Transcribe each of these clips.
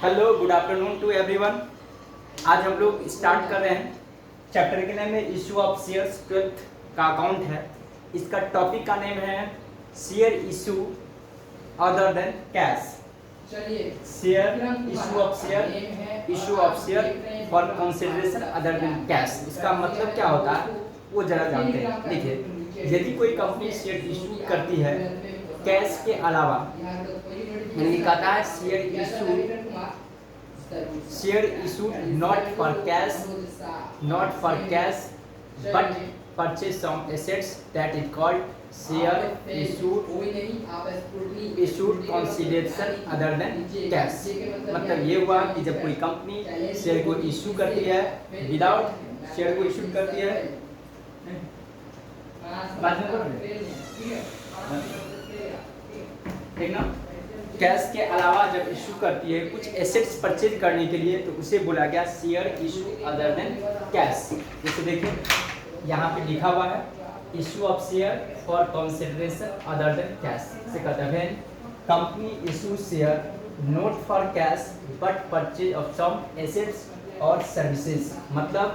Hello, good afternoon to everyone. आज हम लोग स्टार्ट कर रहे हैं चैप्टर के नेम है इशू ऑफ शेयर्स, 12th का अकाउंट है। इसका टॉपिक का नेम है share issue other than cash. चलिए, share issue of share for consideration other than cash. इसका मतलब क्या होता है वो जरा जानते हैं। देखिए, यदि कोई कंपनी शेयर इशू करती है कैश के अलावा, यानी कि कहता है share issue not for cash but purchase some assets that is called share issued consideration other than cash. मतलब ये हुआ कि जब कोई कंपनी शेयर को इशू करती है, विदाउट शेयर को इशू करती है, ठीक ना, कैश के अलावा जब इशू करती है कुछ एसेट्स परचेज करने के लिए, तो उसे बोला गया share issue other than cash. जैसे देखिए यहाँ पे लिखा हुआ है issue of share for consideration other than cash. इसे कहते हैं company issue share not for cash but purchase of some assets और सर्विसेज। मतलब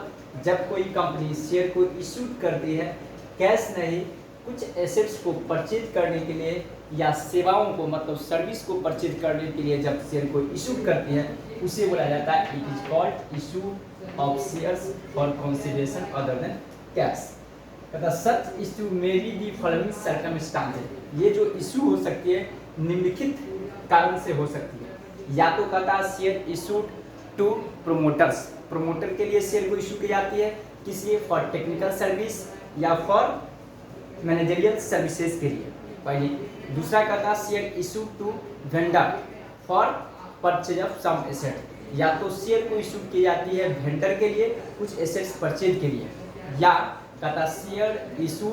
जब कोई कंपनी शेयर को इशू करती है कैश नहीं, कुछ एसेट्स को परचेज करने के लिए या सेवाओं को मतलब सर्विस को परचेज करने के लिए जब शेयर को इशू करती है, उसे बोला जाता है it is called issue of shares for consideration other than cash. कहता such issue may be the following circumstances. ये जो इशू हो सकती है निम्नलिखित कारण से हो सकती है। या तो कहता है share issued to promoters, promoter के लिए शेयर को इशू की जाती है, किस लिए, फॉर टेक्निकल सर्विस या फॉर मैनेजरियल सर्विसेज के लिए पहले। दूसरा कहता है share issue to vendor for purchase of some asset. या तो शेयर को इशू की जाती है वेंडर के लिए कुछ एसेट्स परचेज के लिए, या कहता share issue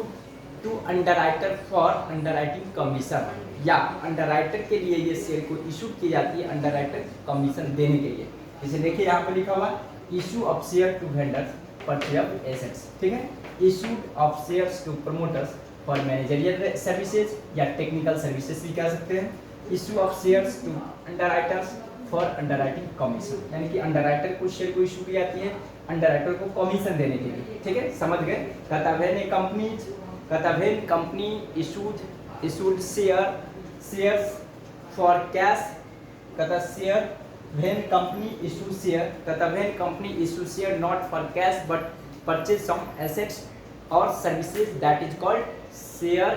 to underwriter for underwriting commission. या अंडरराइटर के लिए ये शेयर को इशू की जाती है अंडरराइटर कमीशन देने के लिए। जैसे देखिए यहाँ पर लिखा हुआ issue of share to vendor purchase of assets, ठीक है। Issued of shares to promoters for managerial services या टेक्निकल सर्विसेज भी कह सकते हैं। Issue of shares to underwriters for underwriting commission, यानी कि अंडरराइटर को शेयर को इशू की जाती है अंडरराइटर को कमीशन देने के लिए, ठीक है, समझ गए। कहता when company issued shares for cash, कहता share when company issue share, कहता when company issue share not for cash but purchase some assets और services that is called share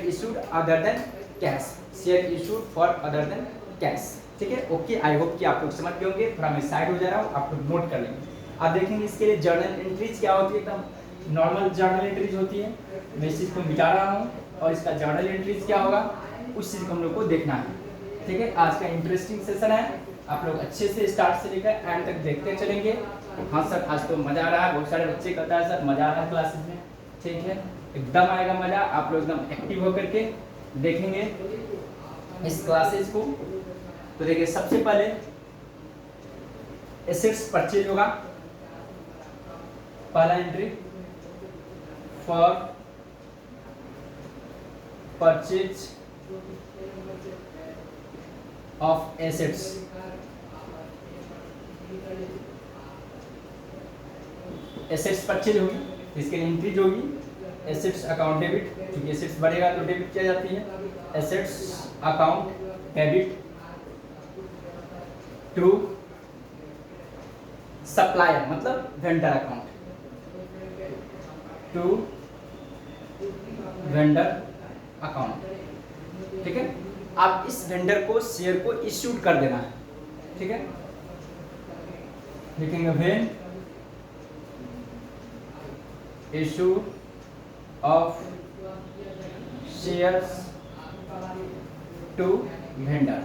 issued other than cash, share issued for other than cash, ठीक है। Okay, I hope कि आप लोग समझ गए होंगे। थोड़ा मैं साइड हो जा रहा हूँ, आप लोग नोट कर लेंगे। आप देखेंगे इसके लिए जर्नल एंट्रीज क्या होती है, एकदम नॉर्मल जर्नल एंट्रीज होती है। मैं इस चीज़ को मिटा रहा हूँ और इसका जर्नल एंट्रीज क्या होगा उस चीज़ को हम लोग को देखना है, ठीक है। आज का इंटरेस्टिंग सेशन है, आप लोग अच्छे से स्टार्ट से लेकर एंड तक देखते चलेंगे। हाँ सर, आज तो मज़ा आ रहा है, बहुत सारे बच्चे कहता है सर मज़ा आ रहा है क्लासेस में, ठीक है, एकदम आएगा मज़ा। आप लोग एकदम एक्टिव होकर के देखेंगे इस क्लासेस को। तो देखिए सबसे पहले एसेट्स परचेज होगा, पहला entry for purchase of assets, assets purchase होगी, इसके लिए एंट्री जो होगी एसेट्स अकाउंट डेबिट, क्योंकि एसेट्स बढ़ेगा तो डेबिट किया जाती है। Assets account debit to supplier, मतलब vendor account to vendor account, ठीक है। आप इस वेंडर को शेयर को इश्यूड कर देना है, ठीक है। लिखेंगे when issue of shares to vendor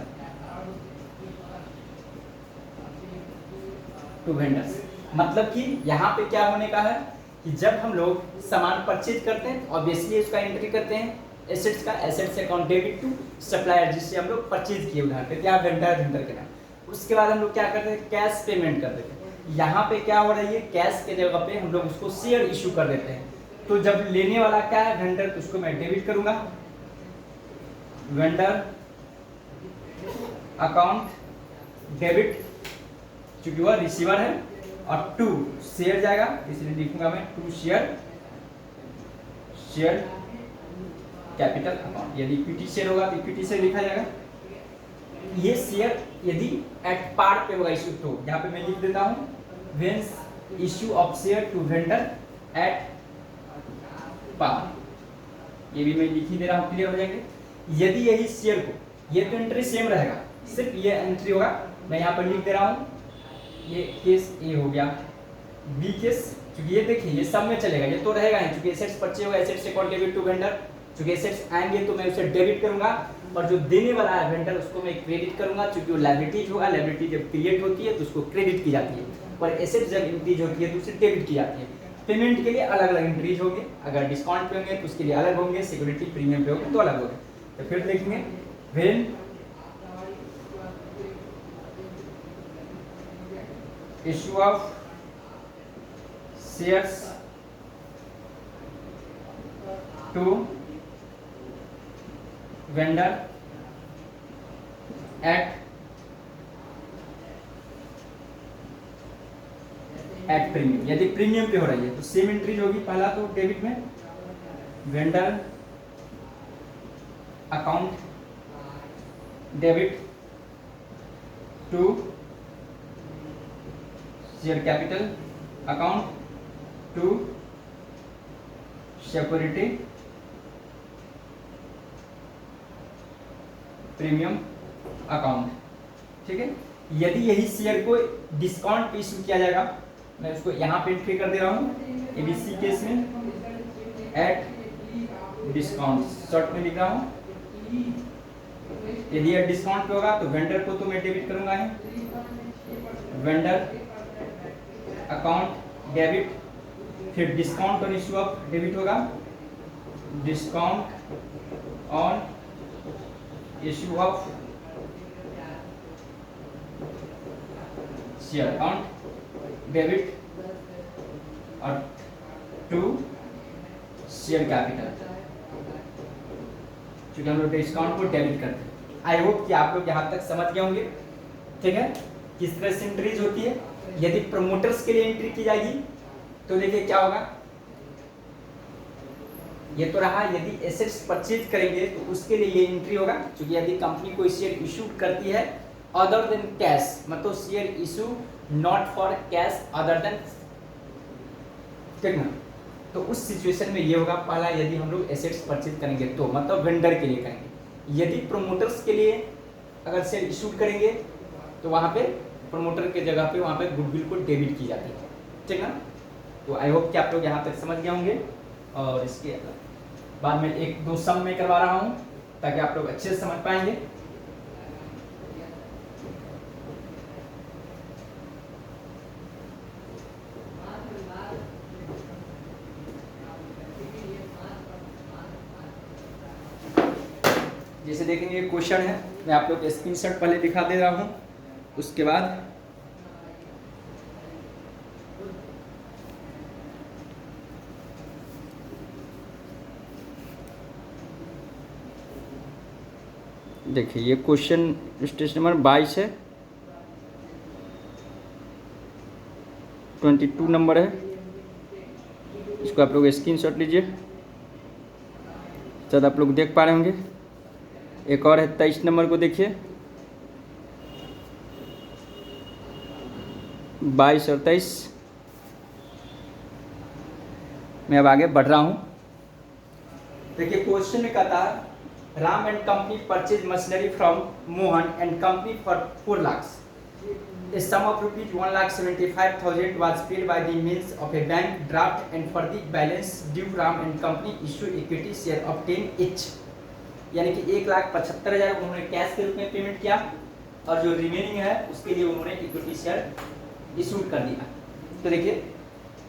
to vendors. मतलब कि यहाँ पे क्या होने का है कि जब हम लोग सामान परचेज करते हैं ऑब्वियसली उसका एंट्री करते हैं एसेट्स का, assets account debit to supplier जिससे हम लोग परचेज किए उधार पे, क्या वेंडर के नाम। उसके बाद हम लोग क्या करते हैं, कैश पेमेंट कर देते हैं। यहाँ पे क्या हो रही है, कैश के जगह पे हम लोग उसको शेयर इशू कर देते हैं। तो जब लेने वाला क्या है वेंडर, तो उसको मैं डेबिट करूंगा, वेंडर अकाउंट डेबिट, चूंकि वह रिसीवर है, और टू शेयर जाएगा, इसलिए लिखूंगा मैं टू शेयर कैपिटल अकाउंट। यदि इक्विटी शेयर होगा तो इक्विटी शेयर लिखा जाएगा। ये शेयर यदि एट पार पे होगा इश्यू, तो यहाँ पे मैं लिख देता हूँ when issue of share to vendor at par, ये भी मैं लिख ही दे रहा हूँ, क्लियर हो जाएंगे। यदि यही शेयर को, ये तो एंट्री सेम रहेगा, सिर्फ ये एंट्री होगा, मैं यहाँ पर लिख दे रहा हूँ, ये केस ए हो गया। बी केस, क्योंकि ये देखिए ये सब में चलेगा, ये तो रहेगा नहीं, क्योंकि एसेट्स परचेज होगा, assets account debit to vendor, क्योंकि एसेट्स आएंगे तो मैं उसे डेबिट करूंगा, और जो देने वाला है वेंडर उसको मैं क्रेडिट करूंगा, क्योंकि वो लायबिलिटीज होगा, लायबिलिटी जब क्रिएट होती है तो उसको क्रेडिट की जाती है, और एसेट्स जब इंक्रीज होती है तो उसे डेबिट की जाती है। पेमेंट के लिए अलग अलग इंक्रीज होंगे, अगर डिस्काउंट पे होंगे तो उसके लिए अलग होंगे, सिक्योरिटी प्रीमियम पे होंगे तो अलग होंगे। तो फिर देखेंगे when issue of shares to vendor at premium, यदि प्रीमियम पे हो रही है तो सेम एंट्रीज होगी। पहला तो डेबिट में vendor account debit to share capital account to security premium account, ठीक है। यदि यही शेयर को डिस्काउंट पे इशू किया जाएगा, मैं उसको यहाँ पे एंट्री कर दे रहा हूँ एबीसी केस में एट डिस्काउंट, शॉर्ट में लिख रहा हूँ। यदि ये डिस्काउंट पे होगा तो वेंडर को तो मैं डेबिट करूंगा ही, वेंडर अकाउंट डेबिट, फिर discount on issue of debit होगा, discount on issue of share account debit और टू शेयर कैपिटल, क्योंकि हम लोग डिस्काउंट को डेबिट करते हैं। आई होप कि आप लोग यहाँ तक समझ गए होंगे, ठीक है, किस तरह से एंट्रीज होती है। यदि प्रमोटर्स के लिए एंट्री की जाएगी तो देखिए क्या होगा, ये तो रहा। यदि एसेट्स परचेज करेंगे तो उसके लिए ये एंट्री होगा, क्योंकि यदि कंपनी कोई शेयर इशू करती है अदर देन कैश, मतलब share issue not for cash other than, ठीक ना, तो उस सिचुएशन में ये होगा। पहला, यदि हम लोग एसेट्स परचेज करेंगे तो मतलब वेंडर के लिए करेंगे। यदि प्रोमोटर्स के लिए अगर शेयर इशू करेंगे तो वहाँ पे प्रोमोटर के जगह पे वहाँ पे गुडविल को डेबिट की जाती है, ठीक ना। तो आई होप कि आप लोग यहाँ तक समझ गए होंगे, और इसके बाद में एक दो सम में करवा रहा हूँ ताकि आप लोग अच्छे से समझ पाएंगे। जैसे देखेंगे क्वेश्चन है, मैं आप लोग स्क्रीनशॉट पहले दिखा दे रहा हूँ, उसके बाद देखिए ये क्वेश्चन स्टेज नंबर 22 है, 22 नंबर है, इसको आप लोग स्क्रीनशॉट लीजिए, शायद आप लोग देख पा रहे होंगे। एक और है 23 नंबर को देखिए, 22 और 23। मैं अब आगे बढ़ रहा हूँ। देखिए क्वेश्चन में कहता है Ram and company purchase machinery from Mohan and company for 4 lakhs. A sum of rupees 1,75,000 was paid by the means of a bank draft, and for the balance due Ram and company issue equity share of 10 each. यानी कि 1,75,000 उन्होंने cash के रूप में payment किया, और जो remaining है उसके लिए उन्होंने इक्विटी शेयर इशू कर दिया। तो देखिए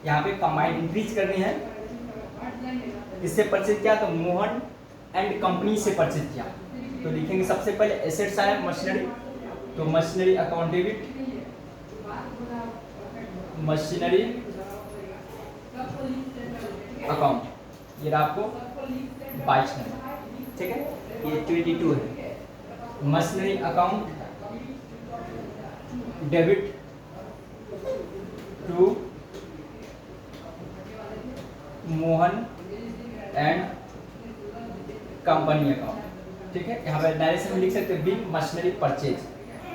यहाँ पे कंबाइंड इंक्रीज करनी है। इससे परचेज किया तो मोहन एंड कंपनी से परचेज किया, तो लिखेंगे सबसे पहले एसेट्स आया मशीनरी, तो machinery account debit, machinery account, ये रहा आपको 22 नंबर, ठीक है। ये 22 है। Machinery account debit to Mohan and company account. ठीक है, यहाँ पे डायरेक्शन में लिख सकते हैं बिग मशीनरी परचेज।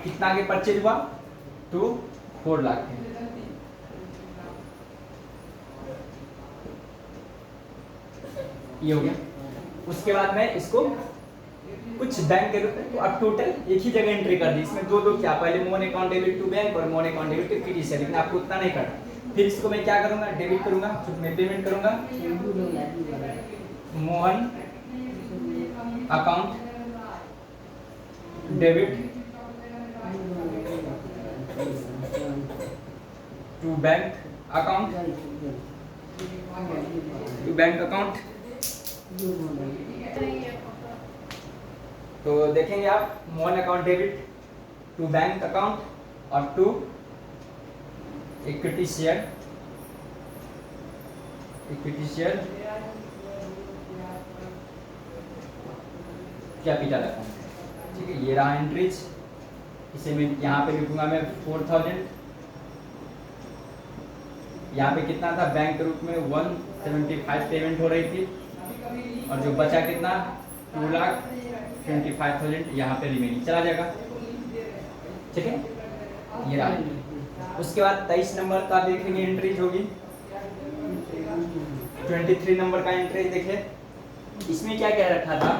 कितना के परचेज हुआ? 4 लाख के। ये हो गया। उसके बाद में इसको कुछ बैंक के रूप में, तो अब टोटल एक ही जगह एंट्री कर दी। इसमें दो क्या, पहले Mohan account debit to bank और Mohan account debit to equity share, लेकिन आपको उतना नहीं करना। फिर इसको मैं क्या करूंगा, डेबिट करूंगा, फिर मैं पेमेंट करूंगा Mohan account debit to bank account, to bank account. तो देखेंगे आप Mohan account debit to bank account और to equity share, equity share capital account. ठीक है, ये रहा एंट्रीज। इसे मैं यहाँ पे लिखूंगा मैं 4000। यहाँ पे कितना था, बैंक के रूप में 175 पेमेंट हो रही थी, और जो बचा कितना 2,25,000 यहाँ पे रिमेनिंग चला जाएगा। ठीक है, ये रहा। उसके बाद 23 नंबर का देखेंगे एंट्रीज होगी। 23 नंबर का एंट्रीज देखे, इसमें क्या क्या रखा था,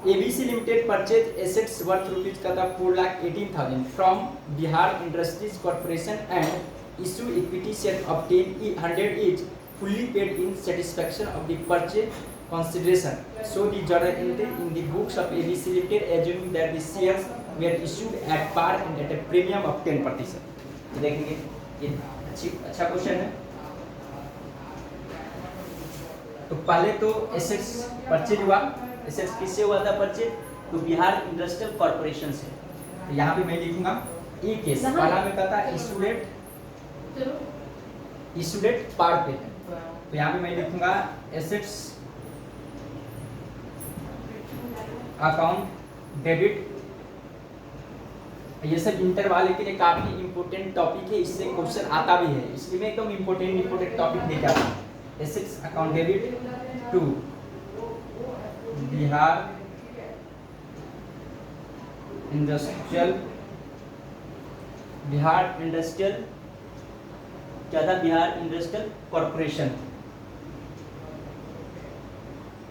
ABC limited purchase assets worth rupees का था 4,18,000 from Bihar industries corporation and issue equity share obtain 100 each fully paid in satisfaction of the purchase consideration. So the journal entry in the books of ABC Limited assuming that the shares were issued at par and at a premium of 10%. तो देखेंगे ये अच्छा question है। तो पहले तो assets purchase हुआ। Assets किससे हुआ था परचेज? तो बिहार इंडस्ट्रियल कॉर्पोरेशन से। तो यहाँ पे मैं लिखूंगा ई केस, पहला में कहता इशू डेट पार पे है। तो यहाँ पे मैं लिखूंगा एसेट्स अकाउंट डेबिट। ये सब इंटर वाले के लिए काफी इंपोर्टेंट टॉपिक है, इससे क्वेश्चन आता भी है, इसलिए मैं एकदम इंपोर्टेंट टॉपिक लेके आता हूँ। Assets account debit to Bihar industrial, Bihar industrial क्या था, Bihar industrial corporation,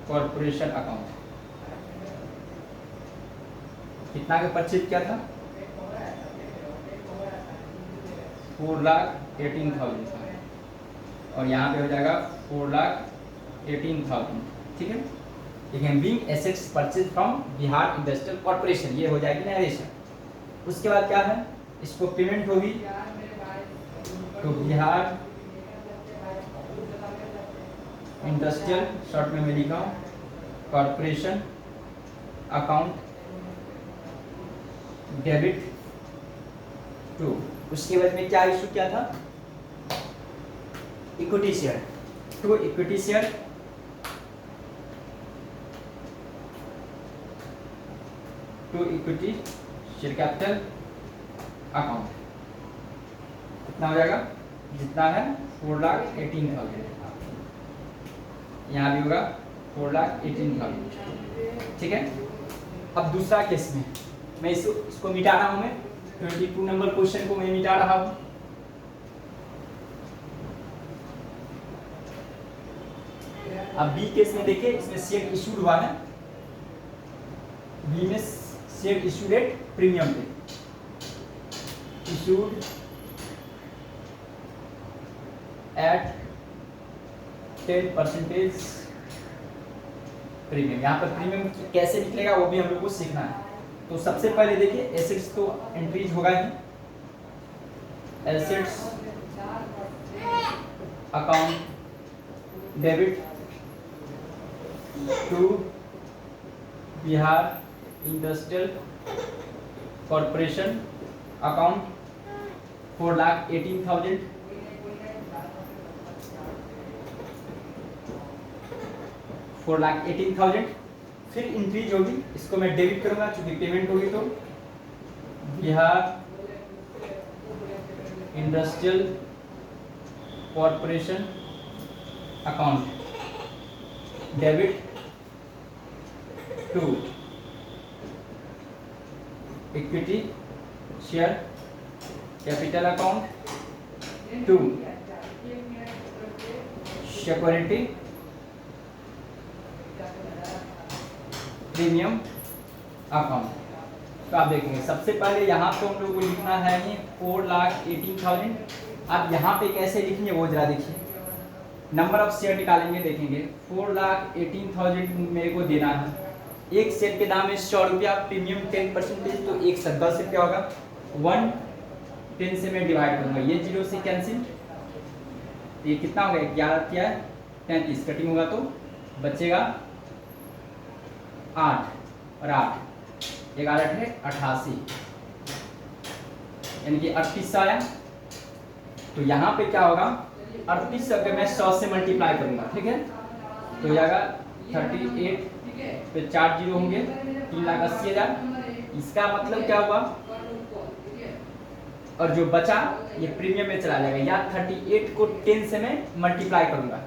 corporation account. कितना का परचेज किया था? 4,18,000 था, और यहाँ पे हो जाएगा 4,18,000। ठीक है, लेकिन being assets purchase from Bihar industrial corporation, ये हो जाएगी नरेशन। उसके बाद क्या है, इसको पेमेंट होगी तो बिहार इंडस्ट्रियल, शॉर्ट में मैं लिखा हूँ कॉर्पोरेशन अकाउंट डेबिट टू। उसके बाद में क्या इशू किया था, equity share to equity share, to equity share capital account. कितना हो जाएगा, जितना है 4,18,000, यहाँ भी होगा 4,18,000। ठीक है, अब दूसरा केस में मैं इसको मिटा रहा हूँ, मैं 22 नंबर क्वेश्चन को मैं मिटा रहा हूँ। अब बी केस में देखिए, इसमें शेयर इशूड हुआ है, बी में शेयर इशूड एट प्रीमियम पे, इशूड एट 10% प्रीमियम। यहाँ पर प्रीमियम कैसे निकलेगा वो भी हम लोग को सीखना है। तो सबसे पहले देखिए एसेट्स तो एंट्रीज होगा ही, assets account debit to Bihar industrial corporation account 4,18,000, फिर इंक्रीज होगी, इसको मैं डेबिट करूंगा चूंकि पेमेंट होगी। तो Bihar industrial corporation account debit to equity share capital account to security premium account. तो आप देखेंगे सबसे पहले यहाँ पे हम लोग को लिखना है 4,18,000। आप यहाँ पे कैसे लिखेंगे वो जरा देखिए। नंबर ऑफ शेयर निकालेंगे, देखेंगे 4,18,000 मेरे को देना है। एक शेयर के दाम है 100 रुपया, प्रीमियम 10%, तो 110 रुपया होगा। 110 से मैं डिवाइड करूंगा, ये 0 से कैंसिल, ये कितना होगा 11 क्या है 33, कटिंग होगा तो बचेगा 8 और 8 11 है 88, यानी कि 38 आया। तो यहाँ पे क्या होगा 38 अगर मैं 100 से मल्टीप्लाई करूंगा, ठीक है, तो जाएगा 38 पे 4 जीरो होंगे 3,80,000। इसका मतलब क्या हुआ, और जो बचा ये प्रीमियम में चला जाएगा, या 38 को 10 से मैं मल्टीप्लाई करूंगा।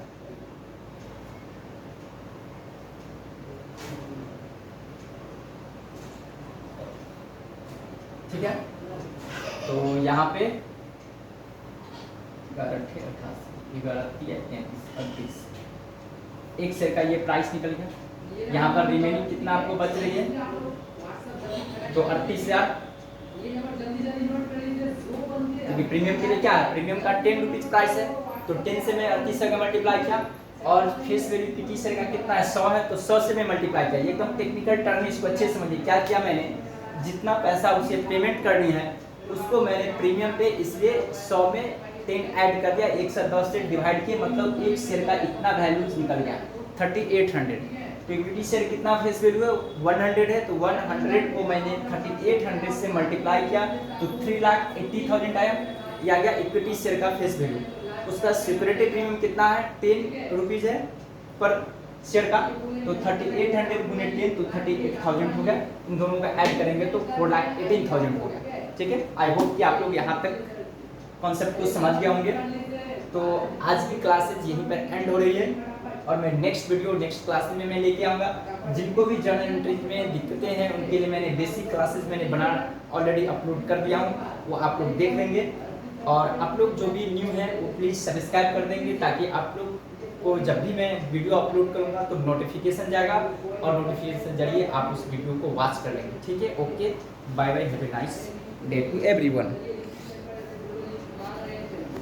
ठीक है, तो यहाँ पे 11,88,11,33,38 एक शेयर का ये प्राइस निकल गया। यहाँ पर रिमेनिंग कितना आपको बच रही है, तो 38,000। क्योंकि प्रीमियम के लिए क्या है, प्रीमियम का 10 रुपीज प्राइस है, तो 10 से मैं 38 का मल्टीप्लाई किया, और फेस वैल्यू पीटी शेयर का कितना है 100 है, तो 100 से मैं मल्टीप्लाई किया। एकदम टेक्निकल टर्म है, इसको अच्छे से समझिए। क्या किया मैंने, जितना पैसा उसे पेमेंट करनी है उसको मैंने प्रीमियम पे इसलिए 100 में 10 ऐड कर दिया, 110 से डिवाइड किया, मतलब एक शेयर का इतना वैल्यू निकल गया 3800। तो इक्विटी शेयर कितना फेस वैल्यू है 100 है, तो 100 को मैंने 3800 से मल्टीप्लाई किया तो 3,80,000 आया। ये आ गया इक्विटी शेयर का फेस वैल्यू। उसका सिक्योरिटी प्रीमियम कितना है 10 रुपीज़ है पर शेयर का, तो 3800 गुने 10 तो 38,000 हो गया। इन दोनों का ऐड करेंगे तो 4,18,000 हो गया। ठीक है, आई होप कि आप लोग यहाँ तक कॉन्सेप्ट को समझ गए होंगे। तो आज की क्लासेज यहीं पर एंड हो रही है, और मैं नेक्स्ट वीडियो नेक्स्ट क्लासेज में मैं लेके आऊँगा। जिनको भी जर्नल एंट्रीज में दिक्कतें हैं उनके लिए मैंने बेसिक क्लासेज मैंने बना ऑलरेडी अपलोड कर दिया हूँ, वो आप लोग देख लेंगे। और आप लोग जो भी न्यू हैं वो प्लीज़ सब्सक्राइब कर देंगे, ताकि आप लोग को जब भी मैं वीडियो अपलोड करूँगा तो नोटिफिकेशन जाएगा, और नोटिफिकेशन जरिए आप उस वीडियो को वॉच कर लेंगे। ठीक है, okay, bye bye, have a nice day to everyone.